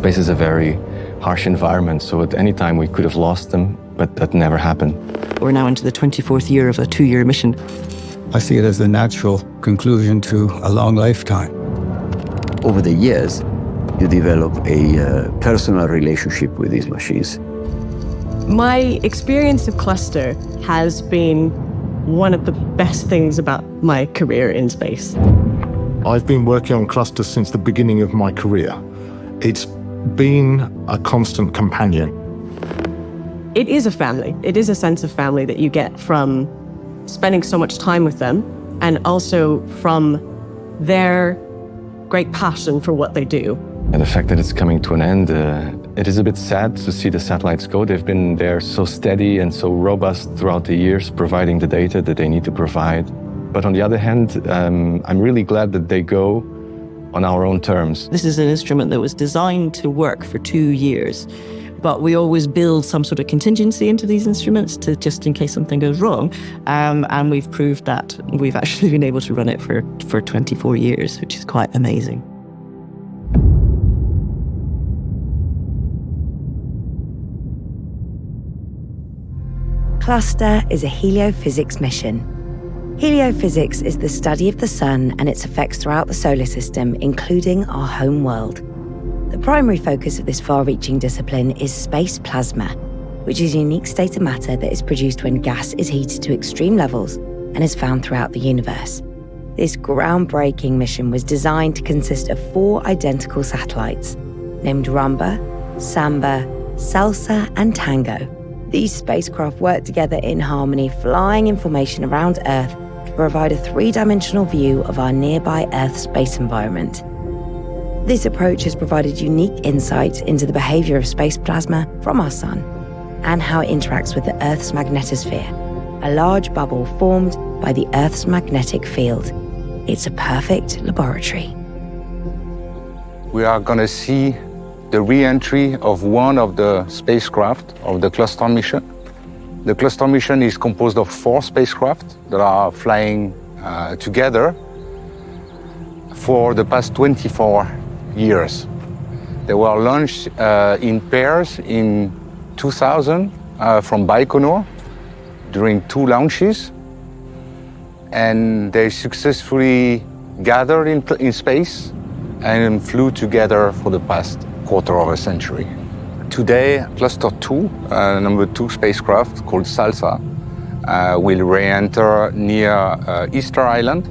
Space is a very harsh environment, so at any time we could have lost them, but that never happened. We're now into the 24th year of a 2-year mission. I see it as the natural conclusion to a long lifetime. Over the years, you develop a personal relationship with these machines. My experience of Cluster has been one of the best things about my career in space. I've been working on Cluster since the beginning of my career. It's been a constant companion. It is a family. It is a sense of family that you get from spending so much time with them, and also from their great passion for what they do. And the fact that it's coming to an end, it is a bit sad to see the satellites go. They've been there so steady and so robust throughout the years, providing the data that they need to provide. But on the other hand, I'm really glad that they go on our own terms. This is an instrument that was designed to work for 2 years, but we always build some sort of contingency into these instruments to just in case something goes wrong. And we've proved that we've actually been able to run it for 24 years, which is quite amazing. Cluster is a heliophysics mission. Heliophysics is the study of the sun and its effects throughout the solar system, including our home world. The primary focus of this far-reaching discipline is space plasma, which is a unique state of matter that is produced when gas is heated to extreme levels and is found throughout the universe. This groundbreaking mission was designed to consist of 4 identical satellites, named Rumba, Samba, Salsa, and Tango. These spacecraft work together in harmony, flying information around Earth to provide a 3-dimensional view of our nearby Earth space environment. This approach has provided unique insights into the behavior of space plasma from our sun and how it interacts with the Earth's magnetosphere, a large bubble formed by the Earth's magnetic field. It's a perfect laboratory. We are going to see the re-entry of one of the spacecraft of the Cluster mission. The Cluster mission is composed of 4 spacecraft that are flying together for the past 24 years. They were launched in pairs in 2000 from Baikonur during 2 launches, and they successfully gathered in space and flew together for the past quarter of a century. Today, Cluster 2, number 2 spacecraft called Salsa, will re-enter near Easter Island.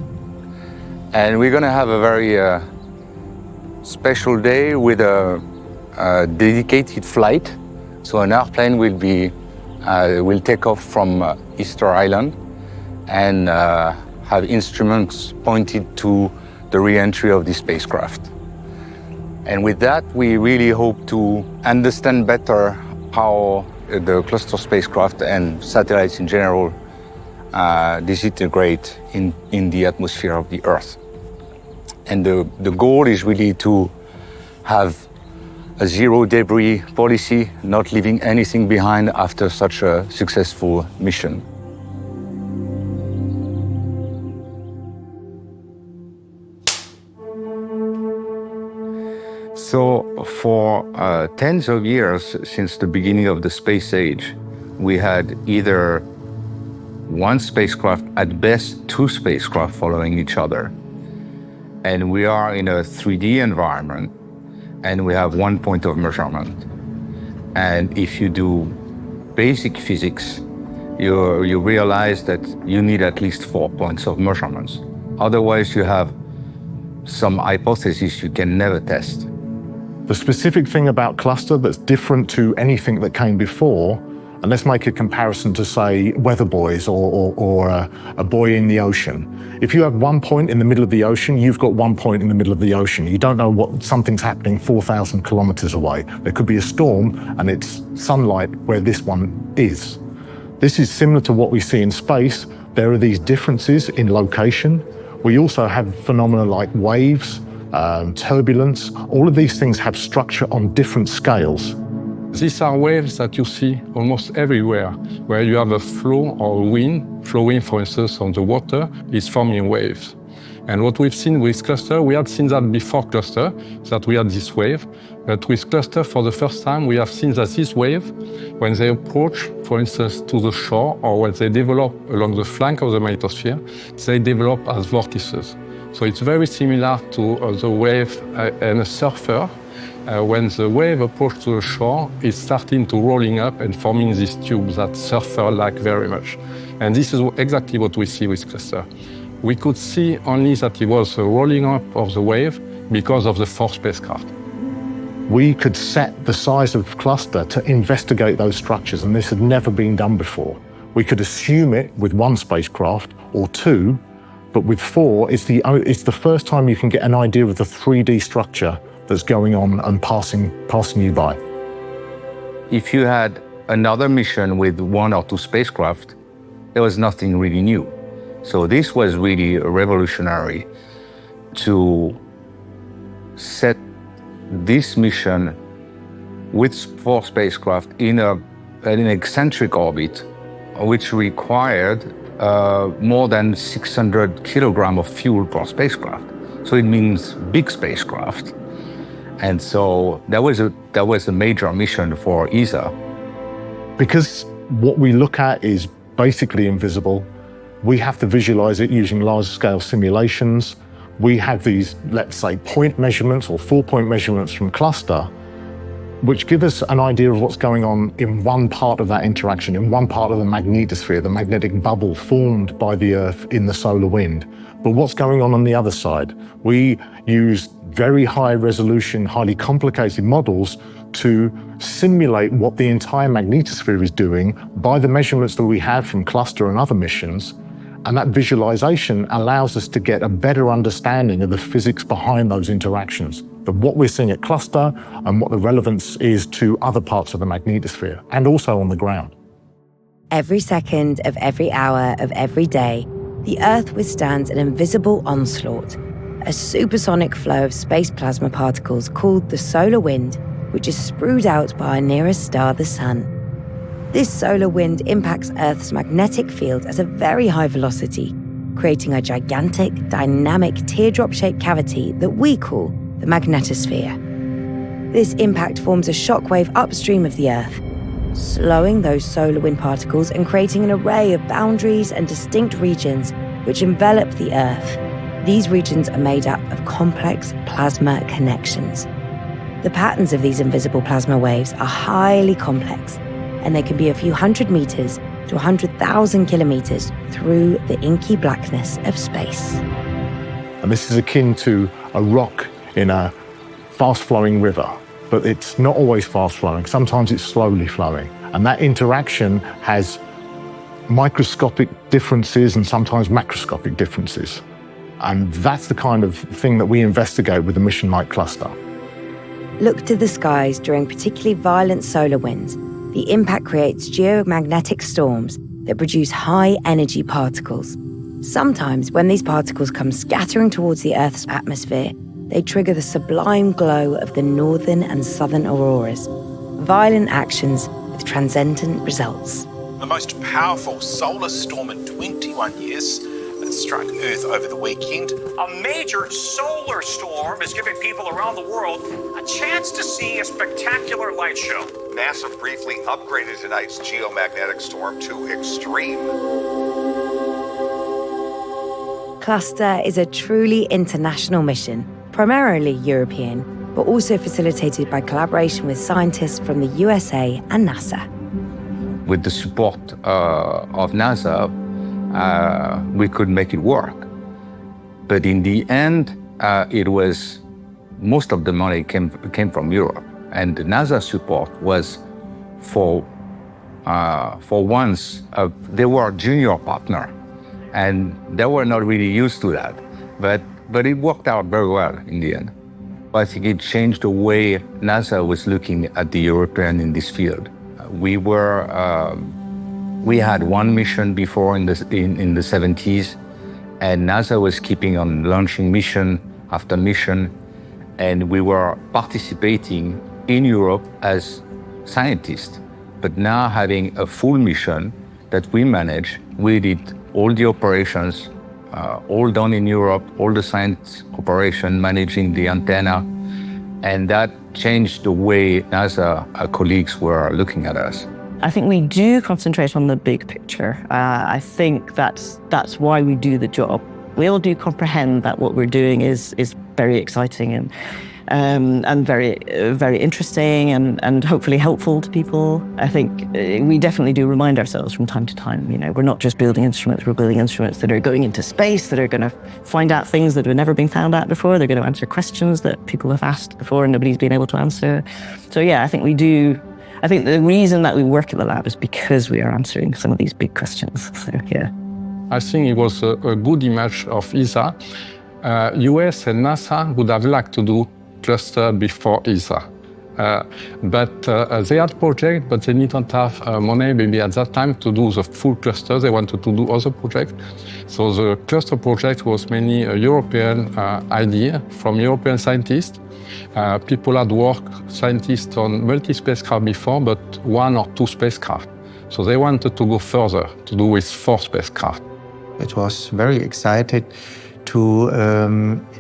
And we're going to have a very special day with a dedicated flight. So an airplane will take off from Easter Island and have instruments pointed to the re-entry of the spacecraft. And with that, we really hope to understand better how the Cluster spacecraft and satellites in general disintegrate in the atmosphere of the Earth. And the goal is really to have a zero debris policy, not leaving anything behind after such a successful mission. So for tens of years since the beginning of the space age, we had either one spacecraft, at best 2 spacecraft following each other. And we are in a 3D environment, and we have 1 point of measurement. And if you do basic physics, you realize that you need at least 4 points of measurements. Otherwise, you have some hypotheses you can never test. The specific thing about Cluster that's different to anything that came before, and let's make a comparison to, say, weather buoys or a buoy in the ocean. If you have 1 point in the middle of the ocean, you've got 1 point in the middle of the ocean. You don't know what something's happening 4,000 kilometers away. There could be a storm and it's sunlight where this one is. This is similar to what we see in space. There are these differences in location. We also have phenomena like waves, turbulence. All of these things have structure on different scales. These are waves that you see almost everywhere, where you have a flow or wind flowing, for instance, on the water, is forming waves. And what we've seen with cluster, we had seen that before cluster, that we had this wave. But with cluster, for the first time, we have seen that this wave, when they approach, for instance, to the shore, or when they develop along the flank of the magnetosphere, they develop as vortices. So it's very similar to the wave and a surfer. When the wave approaches to the shore, it's starting to rolling up and forming these tubes that surfer like very much. And this is exactly what we see with cluster. We could see only that it was a rolling up of the wave because of the 4 spacecraft. We could set the size of cluster to investigate those structures, and this had never been done before. We could assume it with 1 spacecraft or 2, but with 4, it's the first time you can get an idea of the 3D structure that's going on and passing you by. If you had another mission with 1 or 2 spacecraft, there was nothing really new. So this was really revolutionary to set this mission with 4 spacecraft in an eccentric orbit, which required more than 600 kilograms of fuel per spacecraft. So it means big spacecraft. And so that was a major mission for ESA. Because what we look at is basically invisible, we have to visualize it using large-scale simulations. We have these, let's say, point measurements or 4-point measurements from cluster, which give us an idea of what's going on in one part of that interaction, in one part of the magnetosphere, the magnetic bubble formed by the Earth in the solar wind. But what's going on the other side? We use very high resolution, highly complicated models to simulate what the entire magnetosphere is doing by the measurements that we have from cluster and other missions. And that visualization allows us to get a better understanding of the physics behind those interactions, of what we're seeing at cluster and what the relevance is to other parts of the magnetosphere and also on the ground. Every second of every hour of every day, the Earth withstands an invisible onslaught, a supersonic flow of space plasma particles called the solar wind, which is spewed out by our nearest star, the Sun. This solar wind impacts Earth's magnetic field at a very high velocity, creating a gigantic, dynamic teardrop-shaped cavity that we call the magnetosphere. This impact forms a shockwave upstream of the Earth, slowing those solar wind particles and creating an array of boundaries and distinct regions which envelop the Earth. These regions are made up of complex plasma connections. The patterns of these invisible plasma waves are highly complex, and they can be a few hundred meters to 100,000 kilometers through the inky blackness of space. And this is akin to a rock in a fast-flowing river, but it's not always fast-flowing. Sometimes it's slowly flowing. And that interaction has microscopic differences and sometimes macroscopic differences. And that's the kind of thing that we investigate with a mission like Cluster. Look to the skies during particularly violent solar winds. The impact creates geomagnetic storms that produce high-energy particles. Sometimes, when these particles come scattering towards the Earth's atmosphere, they trigger the sublime glow of the northern and southern auroras. Violent actions with transcendent results. The most powerful solar storm in 21 years that struck Earth over the weekend. A major solar storm is giving people around the world a chance to see a spectacular light show. NASA briefly upgraded tonight's geomagnetic storm to extreme. Cluster is a truly international mission, primarily European, but also facilitated by collaboration with scientists from the USA and NASA. With the support of NASA, we could make it work. But in the end, most of the money came from Europe. And the NASA support was for once, they were a junior partner. And they were not really used to that. But it worked out very well in the end. I think it changed the way NASA was looking at the European in this field. We had one mission before in the 70s, and NASA was keeping on launching mission after mission, and we were participating in Europe as scientists. But now having a full mission that we manage, we did all the operations all done in Europe, all the science operation, managing the antenna. And that changed the way NASA colleagues were looking at us. I think we do concentrate on the big picture. I think that's why we do the job. We all do comprehend that what we're doing is very exciting and very interesting and hopefully helpful to people. I think we definitely do remind ourselves from time to time, you know, we're not just building instruments, we're building instruments that are going into space, that are going to find out things that have never been found out before. They're going to answer questions that people have asked before and nobody's been able to answer. So yeah, I think we do. I think the reason that we work at the lab is because we are answering some of these big questions. So yeah. I think it was a good image of ESA. US and NASA would have liked to do cluster before ESA. But they had project, but they didn't have money maybe at that time to do the full cluster. They wanted to do other projects. So the cluster project was mainly a European idea from European scientists. People had worked, scientists, on multi-spacecraft before, but 1 or 2 spacecraft. So they wanted to go further, to do with 4 spacecraft. It was very excited to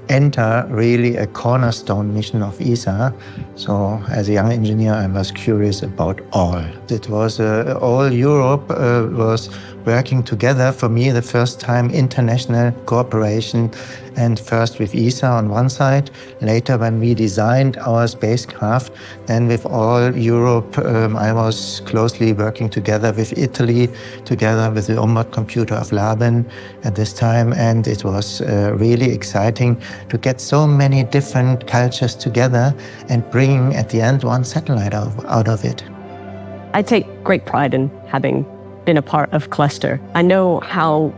enter really a cornerstone mission of ESA. So as a young engineer, I was curious about all. It was all Europe was working together. For me, the first time international cooperation, and first with ESA on one side, later when we designed our spacecraft, then with all Europe, I was closely working together with Italy, together with the onboard computer of Laben at this time, and it was really exciting to get so many different cultures together and bring at the end one satellite out of it. I take great pride in having been a part of Cluster. I know how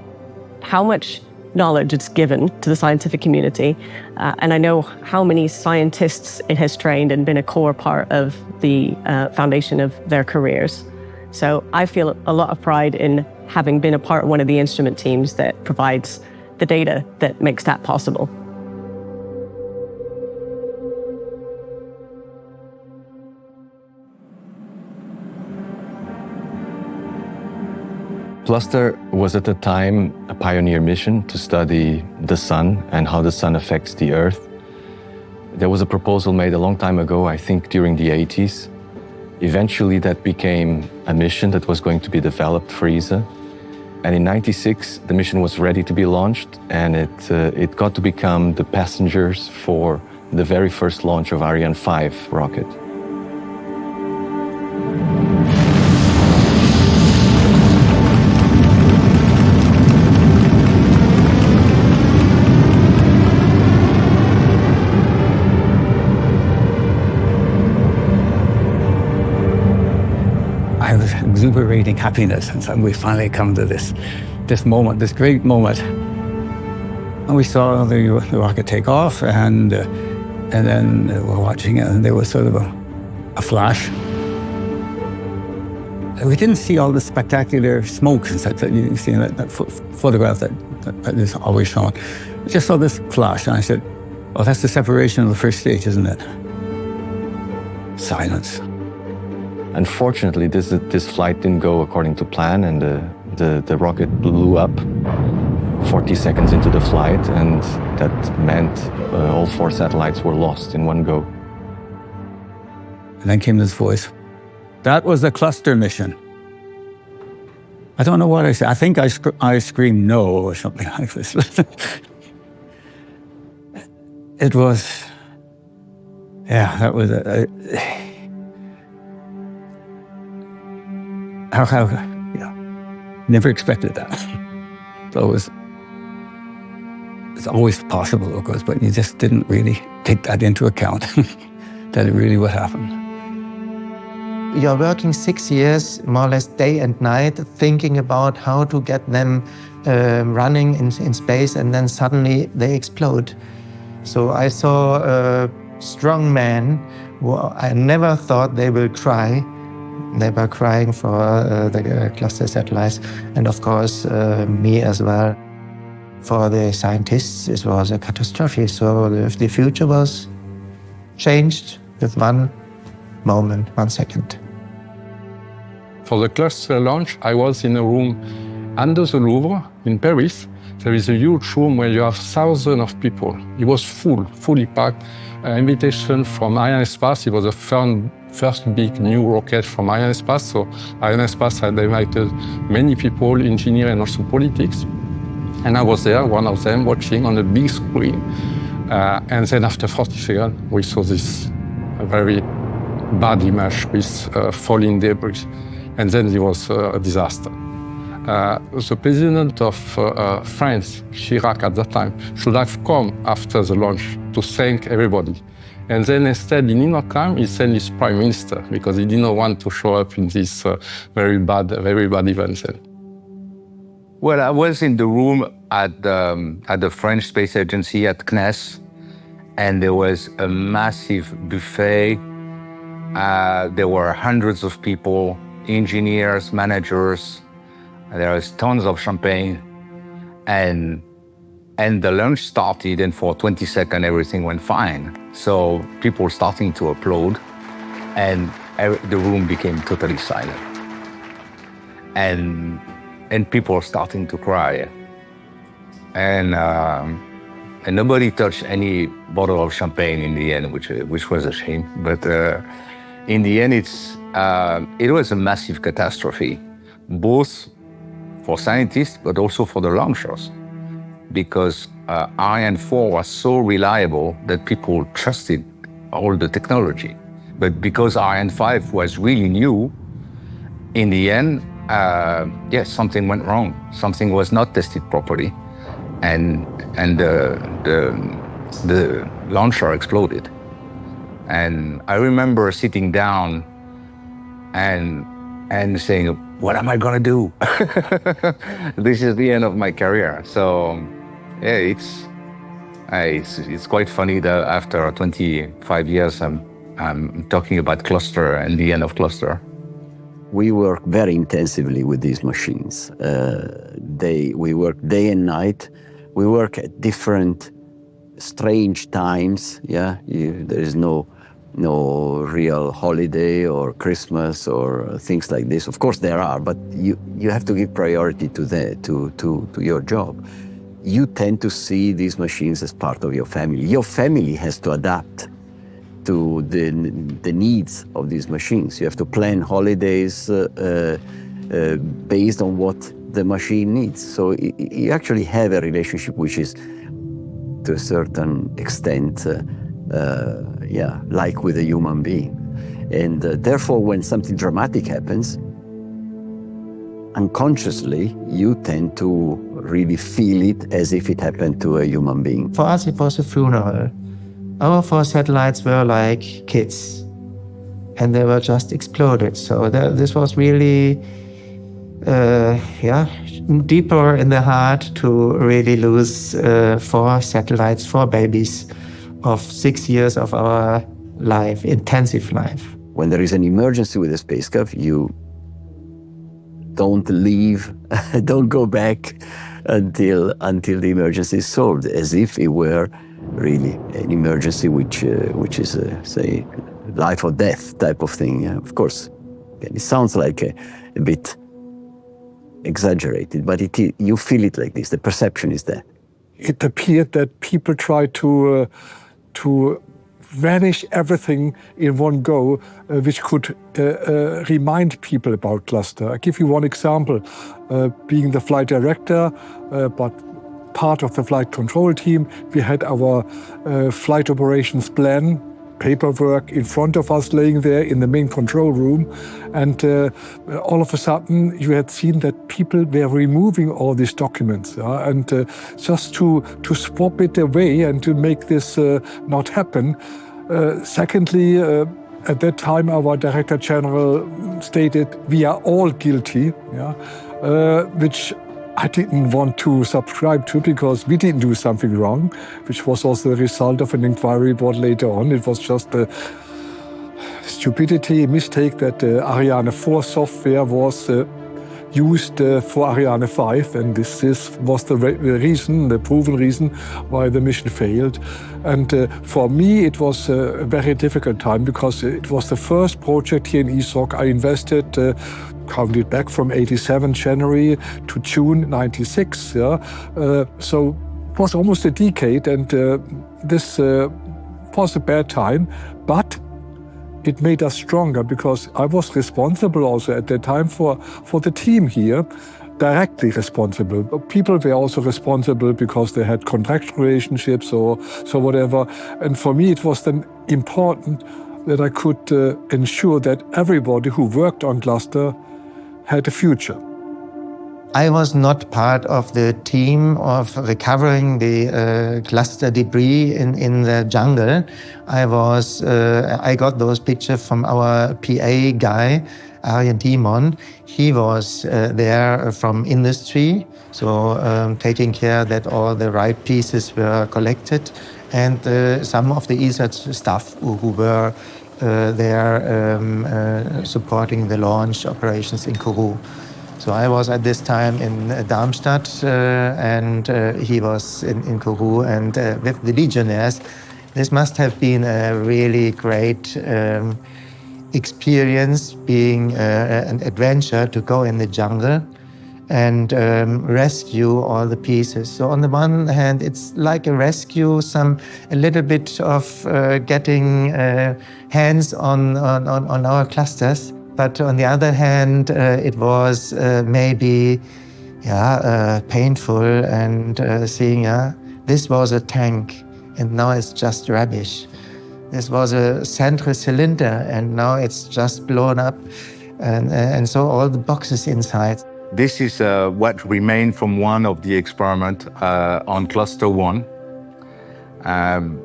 much knowledge it's given to the scientific community, and I know how many scientists it has trained and been a core part of the foundation of their careers. So I feel a lot of pride in having been a part of one of the instrument teams that provides the data that makes that possible. Cluster was at the time a pioneer mission to study the sun and how the sun affects the Earth. There was a proposal made a long time ago, I think during the 80s. Eventually that became a mission that was going to be developed for ESA. And in '96, the mission was ready to be launched, and it got to become the passengers for the very first launch of Ariane 5 rocket. I was exuberating happiness, and we finally come to this moment, this great moment. And we saw the rocket take off, and then we're watching it, and there was sort of a flash. We didn't see all the spectacular smoke that you see in that photograph that is always shown. We just saw this flash, and I said, "Oh, that's the separation of the first stage, isn't it?" Silence. Unfortunately, this flight didn't go according to plan, and the rocket blew up 40 seconds into the flight, and that meant all 4 satellites were lost in one go. And then came this voice. That was the cluster mission. I don't know what I said. I think I screamed no or something like this. It was, yeah, that was never expected that. So it's always possible, of course, but you just didn't really take that into account, that it really would happen. You're working 6 years, more or less day and night, thinking about how to get them running in space, and then suddenly they explode. So I saw a strong man who I never thought they will cry. They were crying for the cluster satellites, and of course me as well. For the scientists, it was a catastrophe. So the future was changed with one moment, 1 second. For the cluster launch, I was in a room Under the Louvre in Paris, there is a huge room where you have thousands of people. It was fully packed. Invitation from Arianespace. It was the first big new rocket from Arianespace. So Arianespace had invited many people, engineers and also politics. And I was there, one of them, watching on a big screen. And then after 40 seconds, we saw this very bad image with falling debris. And then it was a disaster. The president of France, Chirac at that time, should have come after the launch to thank everybody. And then instead, he did not come, he sent his prime minister because he didn't want to show up in this very bad event then. Well, I was in the room at the French Space Agency at CNES, and there was a massive buffet. There were hundreds of people, engineers, managers. There was tons of champagne, and the lunch started, and for 20 seconds everything went fine. So people starting to applaud, and the room became totally silent. And people starting to cry. And nobody touched any bottle of champagne in the end, which was a shame. But in the end, it was a massive catastrophe, both for scientists, but also for the launchers, because Ariane 4 was so reliable that people trusted all the technology. But because Ariane 5 was really new, in the end, yes, something went wrong. Something was not tested properly, and the launcher exploded. And I remember sitting down and saying, what am I gonna do? This is the end of my career. So yeah, it's quite funny that after 25 years, I'm talking about cluster and the end of cluster. We work very intensively with these machines. We work day and night. We work at different strange times. Yeah, there is no real holiday or Christmas or things like this. Of course there are, but you have to give priority to your job. You tend to see these machines as part of your family. Your family has to adapt to the needs of these machines. You have to plan holidays based on what the machine needs. So you actually have a relationship which is, to a certain extent, like with a human being. And therefore, when something dramatic happens, unconsciously, you tend to really feel it as if it happened to a human being. For us, it was a funeral. Our 4 satellites were like kids, and they were just exploded. So this was really, deeper in the heart to really lose 4 satellites, 4 babies of 6 years of our life, intensive life. When there is an emergency with a spacecraft, you don't leave, don't go back until the emergency is solved, as if it were really an emergency which is, say, life or death type of thing. Of course, it sounds like a bit exaggerated, but you feel it like this. The perception is there. It appeared that people tried to vanish everything in one go, which could remind people about cluster. I'll give you one example. Being the flight director, but part of the flight control team, we had our flight operations plan, paperwork in front of us laying there in the main control room. And all of a sudden, you had seen that people were removing all these documents. And just to swap it away and to make this not happen. Secondly, at that time, our Director General stated, we are all guilty, which I didn't want to subscribe to because we didn't do something wrong, which was also the result of an inquiry report later on. It was just a stupidity, a mistake that Ariane 4 software was used for Ariane 5, and this was the reason, the proven reason why the mission failed. And for me, it was a very difficult time because it was the first project here in ESOC. I invested counted back from 87 January to June 96. Yeah? So it was almost a decade, and this was a bad time, but it made us stronger because I was responsible also at that time for the team here, directly responsible. People were also responsible because they had contractual relationships or so whatever. And for me, it was then important that I could ensure that everybody who worked on cluster had a future. I was not part of the team of recovering the cluster debris in the jungle. I got those pictures from our PA guy, Arjen Timon. He was there from industry, so taking care that all the right pieces were collected, and some of the ESA staff who were there supporting the launch operations in Kourou. So I was at this time in Darmstadt, and he was in Kourou, and with the Legionnaires. This must have been a really great experience, being an adventure to go in the jungle and rescue all the pieces. So on the one hand, it's like a rescue, a little bit of getting hands on our clusters. But on the other hand, it was maybe painful, and seeing this was a tank and now it's just rubbish. This was a central cylinder and now it's just blown up, and so all the boxes inside. This is what remained from one of the experiments on Cluster 1.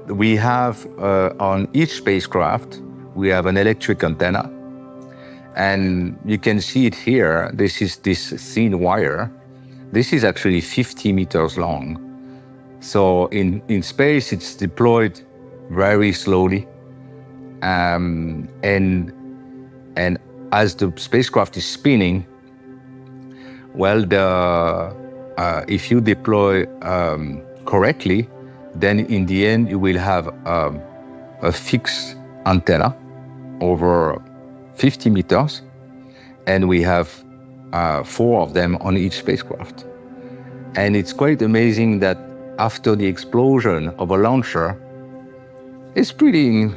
We have on each spacecraft, we have an electric antenna. And you can see it here. This is this thin wire. This is actually 50 meters long. So in space, it's deployed very slowly. And as the spacecraft is spinning, well, if you deploy correctly, then in the end, you will have a fixed antenna over 50 meters, and we have 4 of them on each spacecraft. And it's quite amazing that after the explosion of a launcher, it's really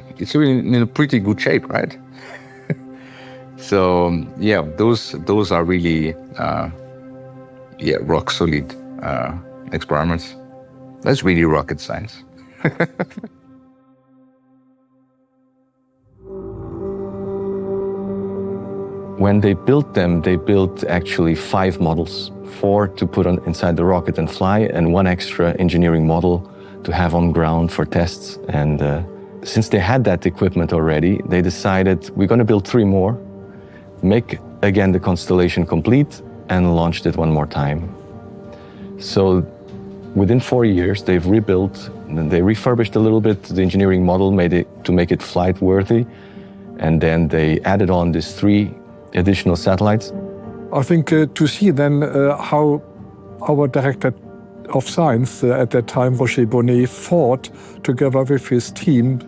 in a pretty good shape, right? So yeah, those are really rock solid experiments. That's really rocket science. When they built them, they built actually 5 models, 4 to put inside the rocket and fly, and 1 extra engineering model to have on ground for tests. And since they had that equipment already, they decided we're going to build 3 more, make again the constellation complete, and launched it 1 more time. So within 4 years, they've rebuilt, and they refurbished a little bit the engineering model, to make it flight worthy, and then they added on these 3 additional satellites. I think to see then how our director of science at that time, Roger Bonnet, fought together with his team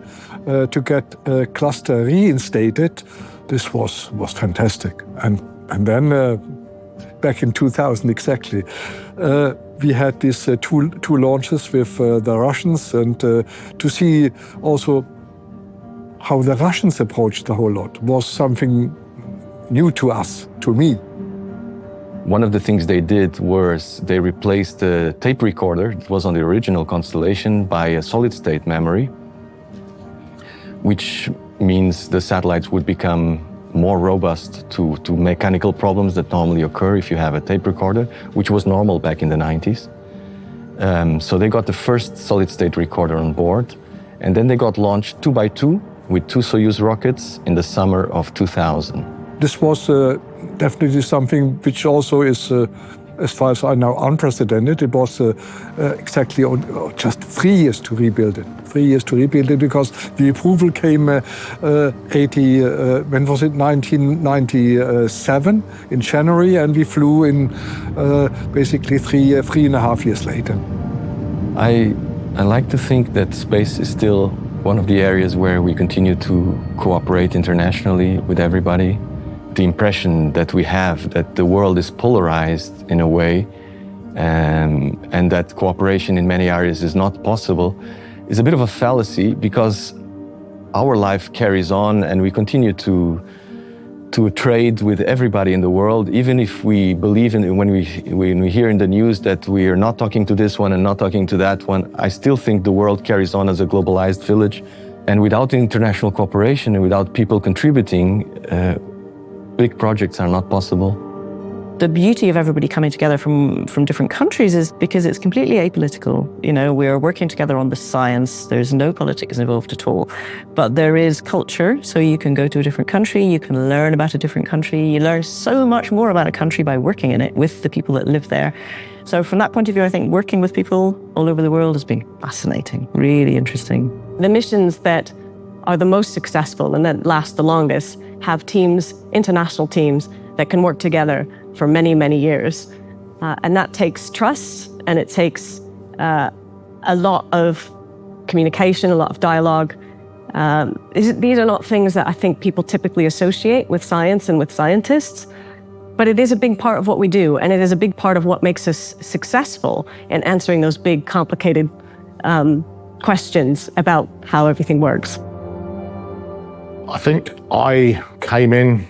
to get a cluster reinstated, this was fantastic. And then back in 2000 exactly, we had these two launches with the Russians, and to see also how the Russians approached the whole lot was something new to us, to me. One of the things they did was they replaced the tape recorder that was on the original constellation by a solid-state memory, which means the satellites would become more robust to mechanical problems that normally occur if you have a tape recorder, which was normal back in the 90s. So they got the first solid-state recorder on board, and then they got launched 2 by 2 with 2 Soyuz rockets in the summer of 2000. This was definitely something which also is, as far as I know, unprecedented. It was exactly just 3 years to rebuild it. 3 years to rebuild it, because the approval came 1997 in January, and we flew in basically 3.5 years later. I like to think that space is still one of the areas where we continue to cooperate internationally with everybody. the impression that we have that the world is polarized in a way, and that cooperation in many areas is not possible, is a bit of a fallacy, because our life carries on and we continue to trade with everybody in the world, even if we believe in, when we hear in the news that we are not talking to this one and not talking to that one. I still think the world carries on as a globalized village, and without international cooperation and without people contributing, big projects are not possible. The beauty of everybody coming together from different countries is because it's completely apolitical. You know, we're working together on the science. There's no politics involved at all. But there is culture, so you can go to a different country, you can learn about a different country. You learn so much more about a country by working in it with the people that live there. So from that point of view, I think working with people all over the world has been fascinating, really interesting. The missions that are the most successful and that last the longest have teams, international teams, that can work together for many, many years. And that takes trust, and it takes a lot of communication, a lot of dialogue. These are not things that I think people typically associate with science and with scientists, but it is a big part of what we do, and it is a big part of what makes us successful in answering those big, complicated questions about how everything works. I think I came in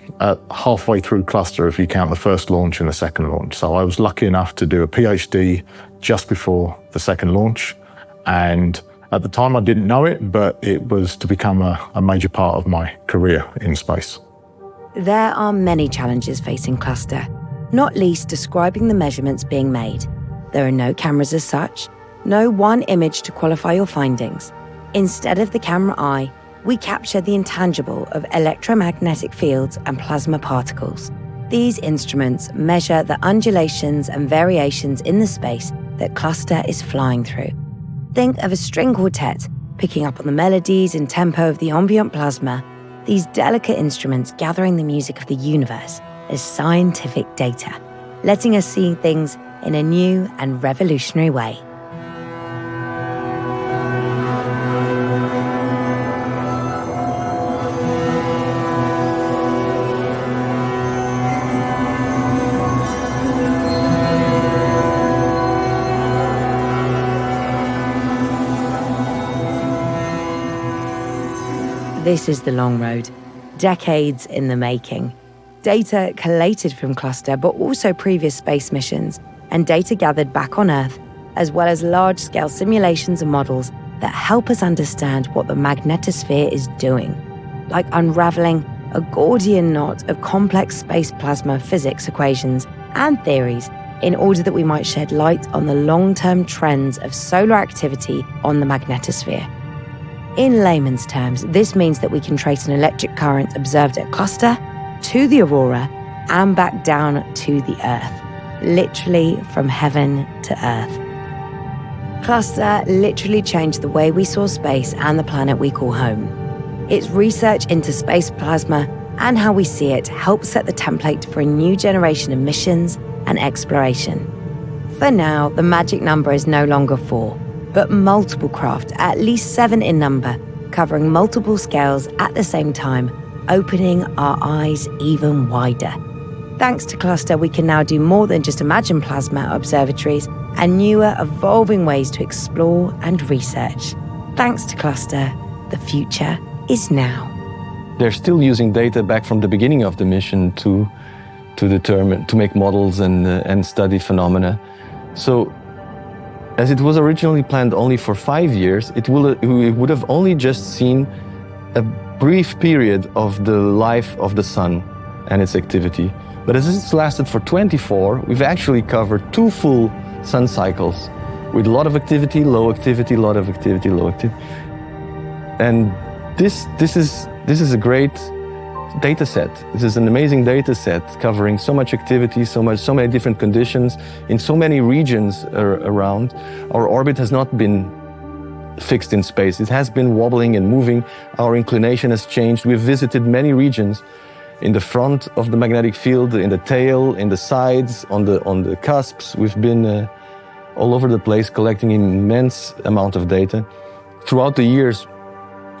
halfway through Cluster, if you count the first launch and the second launch. So I was lucky enough to do a PhD just before the second launch. And at the time I didn't know it, but it was to become a major part of my career in space. There are many challenges facing Cluster, not least describing the measurements being made. There are no cameras as such, no one image to qualify your findings. Instead of the camera eye, we capture the intangible of electromagnetic fields and plasma particles. These instruments measure the undulations and variations in the space that Cluster is flying through. Think of a string quartet picking up on the melodies and tempo of the ambient plasma, these delicate instruments gathering the music of the universe as scientific data, letting us see things in a new and revolutionary way. This is the long road, decades in the making. Data collated from Cluster, but also previous space missions, and data gathered back on Earth, as well as large-scale simulations and models that help us understand what the magnetosphere is doing, like unraveling a Gordian knot of complex space plasma physics equations and theories in order that we might shed light on the long-term trends of solar activity on the magnetosphere. In layman's terms, this means that we can trace an electric current observed at Cluster to the aurora and back down to the Earth, literally from heaven to Earth. Cluster literally changed the way we saw space and the planet we call home. Its research into space plasma and how we see it helps set the template for a new generation of missions and exploration. For now, the magic number is no longer 4, but multiple craft, at least 7 in number, covering multiple scales at the same time, opening our eyes even wider. Thanks to Cluster, we can now do more than just imagine plasma observatories and newer, evolving ways to explore and research. Thanks to Cluster, the future is now. They're still using data back from the beginning of the mission to make models and study phenomena. So, as it was originally planned only for 5 years, it would have only just seen a brief period of the life of the sun and its activity. But as it's lasted for 24, we've actually covered 2 full sun cycles with a lot of activity, low activity, lot of activity, low activity. And this is a great data set. This is an amazing data set covering so much activity, so many different conditions in so many regions around. Our orbit has not been fixed in space. It has been wobbling and moving. Our inclination has changed. We've visited many regions in the front of the magnetic field, in the tail, in the sides, on the cusps. We've been all over the place collecting an immense amount of data. Throughout the years,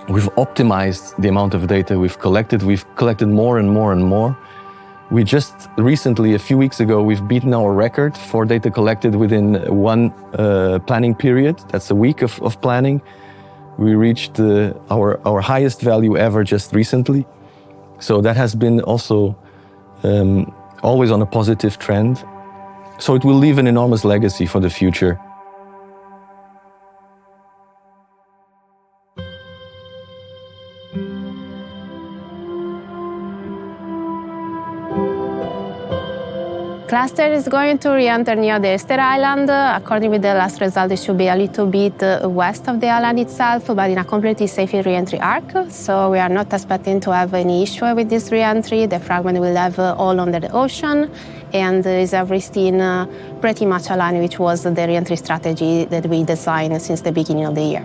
we've optimized the amount of data we've collected. We've collected more and more and more. We just recently, a few weeks ago, we've beaten our record for data collected within one planning period. That's a week of planning. We reached our highest value ever just recently. So that has been also always on a positive trend. So it will leave an enormous legacy for the future. Cluster is going to re-enter near the Easter Island. According with the last result, it should be a little bit west of the island itself, but in a completely safe re-entry arc. So we are not expecting to have any issue with this re-entry. The fragment will have all under the ocean, and is everything pretty much aligned, which was the re-entry strategy that we designed since the beginning of the year.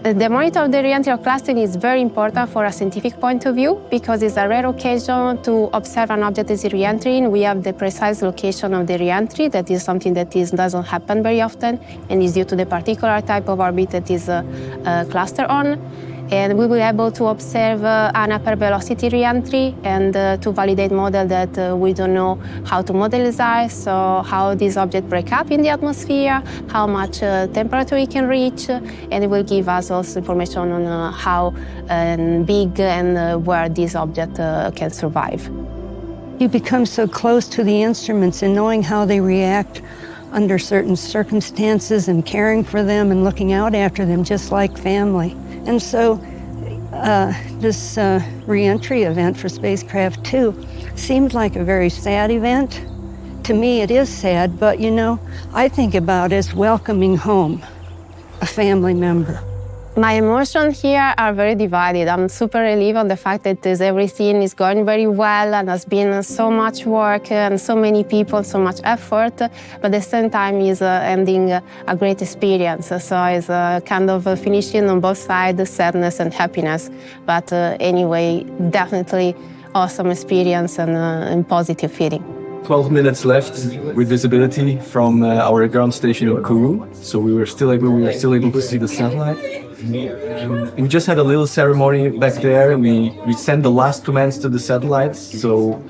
The monitor of the re-entry of clustering is very important for a scientific point of view because it's a rare occasion to observe an object as re-entering. We have the precise location of the re-entry. That is something that doesn't happen very often and is due to the particular type of orbit that is clustered on. And we will be able to observe an hypervelocity re-entry and to validate model that we don't know how to modelize, so how these objects break up in the atmosphere, how much temperature it can reach, and it will give us also information on how big and where this object can survive. You become so close to the instruments and knowing how they react under certain circumstances and caring for them and looking out after them just like family. And so this re-entry event for Spacecraft 2 seemed like a very sad event. To me, it is sad, but you know, I think about it as welcoming home a family member. My emotions here are very divided. I'm super relieved on the fact that everything is going very well and has been so much work and so many people, so much effort, but at the same time is ending a great experience. So it's kind of finishing on both sides, sadness and happiness. But anyway, definitely awesome experience and positive feeling. 12 minutes left with visibility from our ground station in Kourou. So we were still able to see the satellite. We just had a little ceremony back there. We sent the last commands to the satellites. So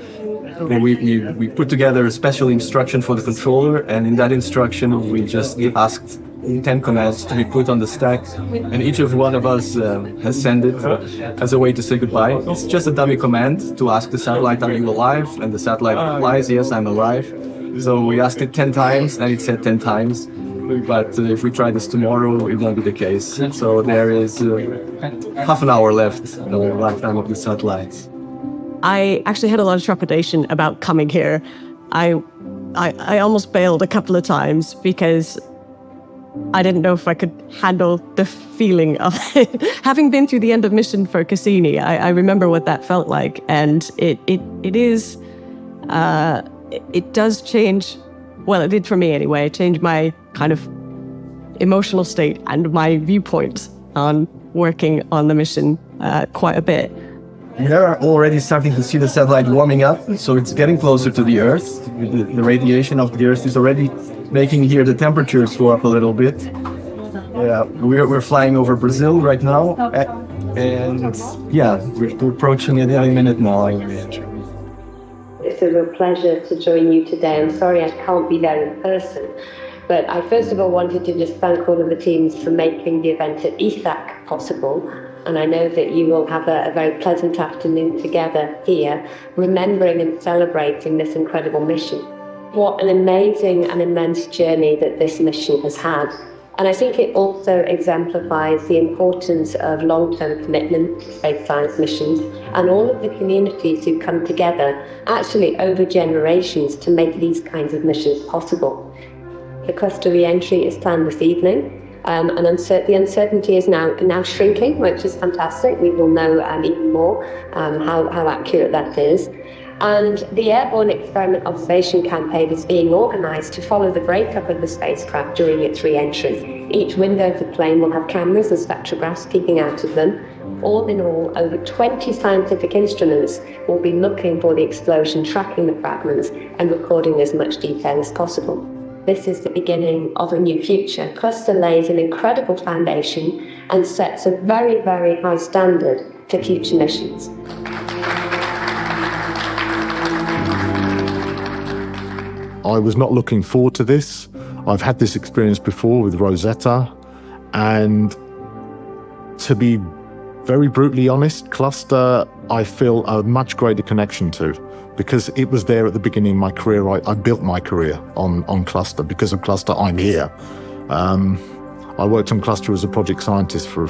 we put together a special instruction for the controller, and in that instruction we just asked 10 commands to be put on the stack, and each of one of us has sent it as a way to say goodbye. It's just a dummy command to ask the satellite, "Are you alive?" And the satellite replies, "Yes, I'm alive." So we asked it 10 times, and it said 10 times. But if we try this tomorrow, it won't be the case. So there is half an hour left in the lifetime of the satellites. I actually had a lot of trepidation about coming here. I almost bailed a couple of times because I didn't know if I could handle the feeling of it. Having been through the end of mission for Cassini, I remember what that felt like, and it does change. Well, it did for me anyway. It changed my kind of emotional state and my viewpoint on working on the mission quite a bit. We are already starting to see the satellite warming up, so it's getting closer to the Earth. The radiation of the Earth is already making here the temperatures go up a little bit. Yeah, we're flying over Brazil right now, and yeah, we're approaching it any minute now. It's a real pleasure to join you today. I'm sorry I can't be there in person, but I first of all wanted to just thank all of the teams for making the event at ESAC possible. And I know that you will have a very pleasant afternoon together here, remembering and celebrating this incredible mission. What an amazing and immense journey that this mission has had. And I think it also exemplifies the importance of long-term commitment to space science missions and all of the communities who come together, actually over generations, to make these kinds of missions possible. The cluster re-entry is planned this evening. And the uncertainty is now shrinking, which is fantastic. We will know even more how accurate that is. And the Airborne Experiment Observation Campaign is being organised to follow the breakup of the spacecraft during its re-entry. Each window of the plane will have cameras and spectrographs peeking out of them. All in all, over 20 scientific instruments will be looking for the explosion, tracking the fragments, and recording as much detail as possible. This is the beginning of a new future. Cluster lays an incredible foundation and sets a very, very high standard for future missions. I was not looking forward to this. I've had this experience before with Rosetta, and to be very brutally honest, Cluster I feel a much greater connection to, because it was there at the beginning of my career. I built my career on Cluster. Because of Cluster, I'm here. I worked on Cluster as a project scientist for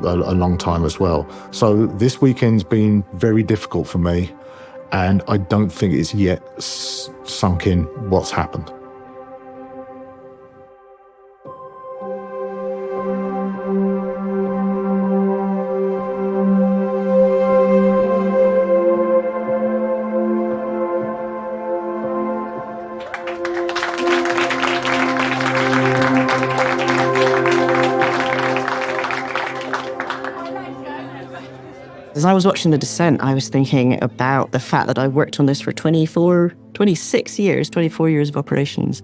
a long time as well. So this weekend's been very difficult for me, and I don't think it's yet sunk in what's happened. As I was watching the descent, I was thinking about the fact that I worked on this for 24 years of operations.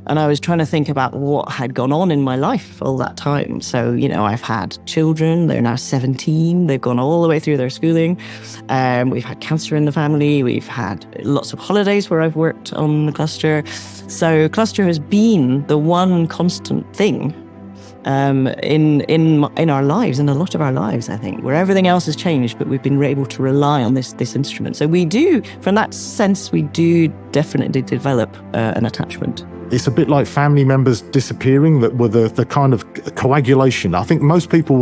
And I was trying to think about what had gone on in my life all that time. So, you know, I've had children, they're now 17, they've gone all the way through their schooling. We've had cancer in the family, we've had lots of holidays where I've worked on the cluster. So cluster has been the one constant thing in our lives, in a lot of our lives, I think, where everything else has changed, but we've been able to rely on this instrument. So we do, from that sense, we do definitely develop an attachment. It's a bit like family members disappearing that were the kind of coagulation. I think most people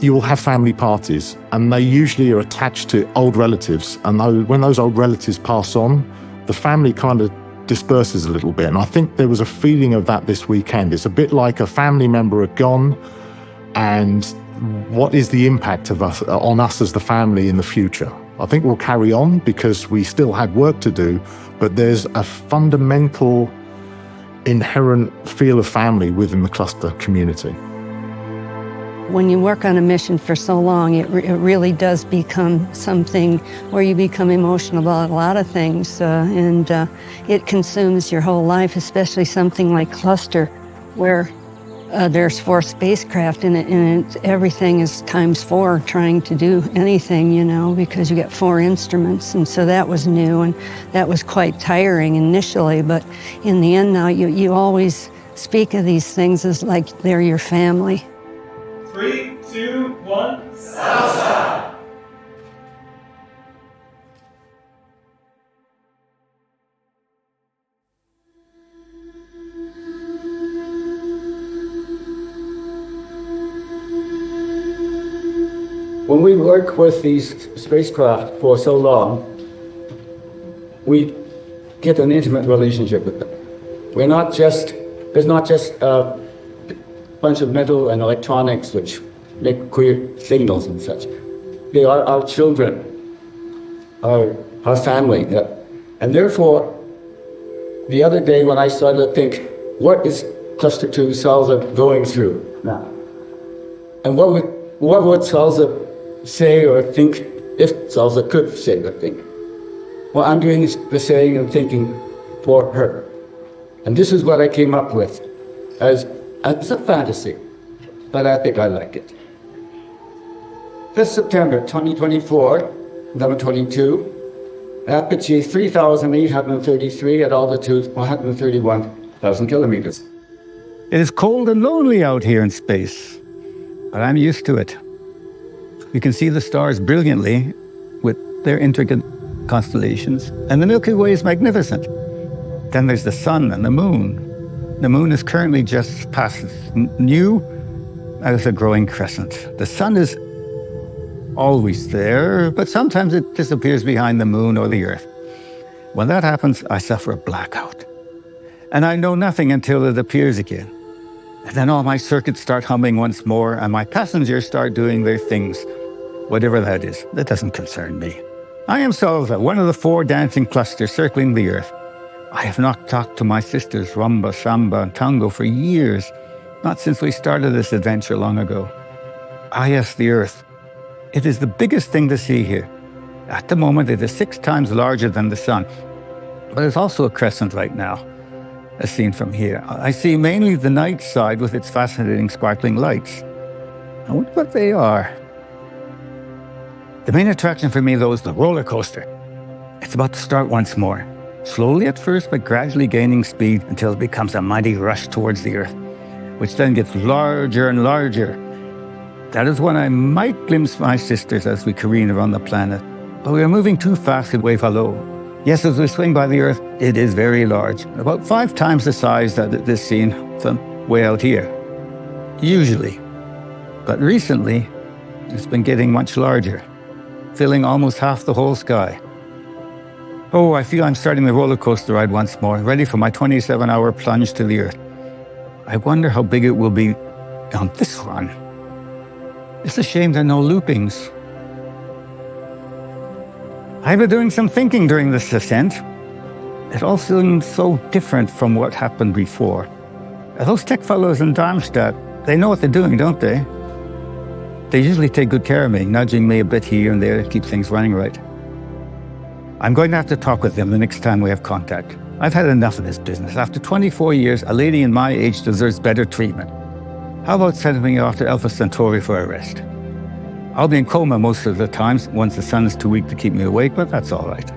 you will have family parties, and they usually are attached to old relatives. And when those old relatives pass on, the family kind of disperses a little bit. And I think there was a feeling of that this weekend. It's a bit like a family member had gone, and what is the impact of on us as the family in the future? I think we'll carry on because we still had work to do, but there's a fundamental inherent feel of family within the cluster community. When you work on a mission for so long, it really does become something where you become emotional about a lot of things, and it consumes your whole life, especially something like Cluster, where there's 4 spacecraft in it, and everything is ×4 trying to do anything, you know, because you get 4 instruments. And so that was new, and that was quite tiring initially, but in the end now, you always speak of these things as like they're your family. 3, 2, 1, salsa! When we work with these spacecraft for so long, we get an intimate relationship with them. There's not just a bunch of metal and electronics which make queer signals and such. They are our children, our family. And therefore, the other day when I started to think, what is Cluster 2 Salsa going through now? And what would Salsa say or think if Salsa could say or think? What I'm doing is the saying and thinking for her. And this is what I came up with as a fantasy, but I think I like it. This September 2024, number 22, apogee 3,833 at altitude 131,000 kilometers. It is cold and lonely out here in space, but I'm used to it. You can see the stars brilliantly with their intricate constellations, and the Milky Way is magnificent. Then there's the sun and the moon. The moon is currently just past new as a growing crescent. The sun is always there, but sometimes it disappears behind the moon or the earth. When that happens, I suffer a blackout. And I know nothing until it appears again. And then all my circuits start humming once more, and my passengers start doing their things. Whatever that is, that doesn't concern me. I am Salsa, one of the 4 dancing clusters circling the earth. I have not talked to my sisters, Rumba, Samba, and Tango, for years, not since we started this adventure long ago. I ask the Earth. It is the biggest thing to see here. At the moment, it is 6 times larger than the Sun, but it's also a crescent right now, as seen from here. I see mainly the night side with its fascinating sparkling lights. I wonder what they are. The main attraction for me, though, is the roller coaster. It's about to start once more. slowly at first, but gradually gaining speed until it becomes a mighty rush towards the Earth, which then gets larger and larger. That is when I might glimpse my sisters as we careen around the planet. But we are moving too fast to wave hello. Yes, as we swing by the Earth, it is very large, about 5 times the size that it is seen from way out here, usually. But recently, it's been getting much larger, filling almost half the whole sky. Oh, I feel I'm starting the roller coaster ride once more, ready for my 27-hour plunge to the Earth. I wonder how big it will be on this run. It's a shame there are no loopings. I've been doing some thinking during this ascent. It all seems so different from what happened before. Those tech fellows in Darmstadt, they know what they're doing, don't they? They usually take good care of me, nudging me a bit here and there to keep things running right. I'm going to have to talk with them the next time we have contact. I've had enough of this business. After 24 years, a lady in my age deserves better treatment. How about sending me off to Alpha Centauri for a rest? I'll be in coma most of the times once the sun is too weak to keep me awake, but that's all right.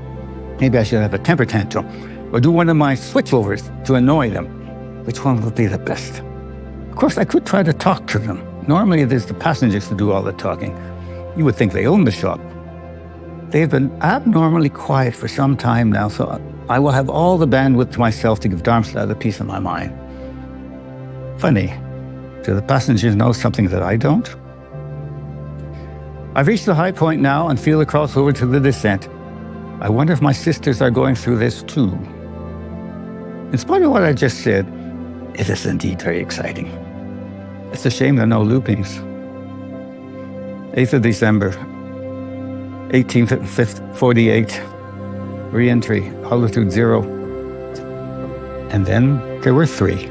Maybe I should have a temper tantrum or do one of my switchovers to annoy them. Which one would be the best? Of course, I could try to talk to them. Normally, it is the passengers who do all the talking. You would think they own the shop. They've been abnormally quiet for some time now, so I will have all the bandwidth to myself to give Darmstadt a piece of my mind. Funny, do the passengers know something that I don't? I've reached the high point now and feel the crossover to the descent. I wonder if my sisters are going through this too. In spite of what I just said, it is indeed very exciting. It's a shame there are no loopings. 8th of December, 1848, re-entry, altitude 0. And then there were 3.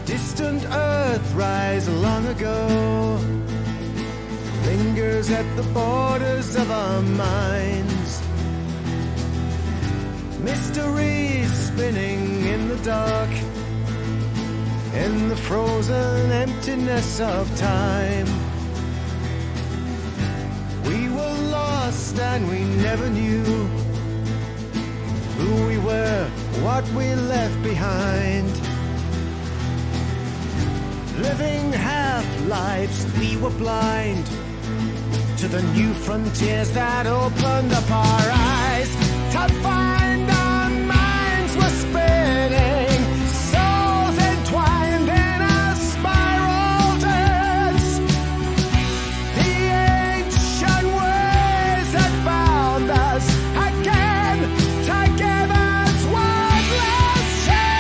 Distant Earth rise long ago lingers at the borders of our minds. Mysteries spinning in the dark, in the frozen emptiness of time. We were lost and we never knew who we were, what we left behind. Living half-lives, we were blind to the new frontiers that opened up our eyes. To find our minds were spinning, souls entwined in a spiral dance. The ancient ways that bound us again, together's wordless chance.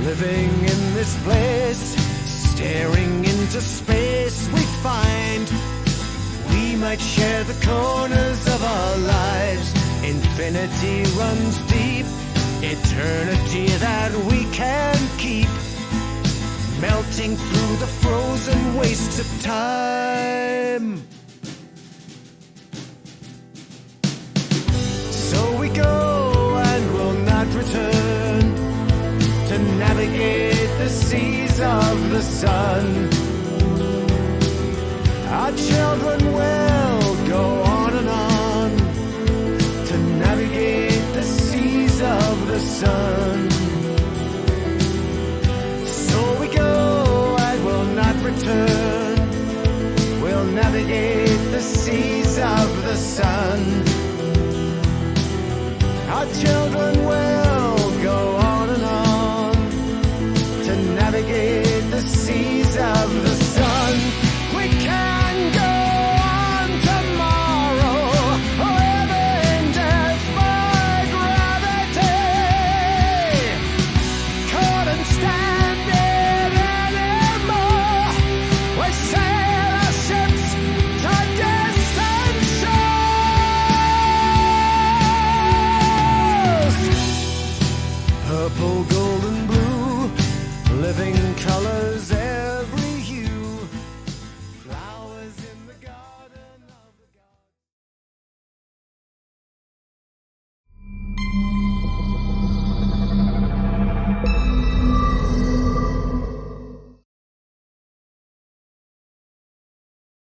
Living in this place, staring into space, we find we might share the corners of our lives. Infinity runs deep, eternity that we can keep, melting through the frozen wastes of time. So we go and will not return to navigate the seas of the sun. Our children will go on and on to navigate the seas of the sun. So we go and will not return. We'll navigate the seas of the sun. Our children will go on and on to navigate the seas of the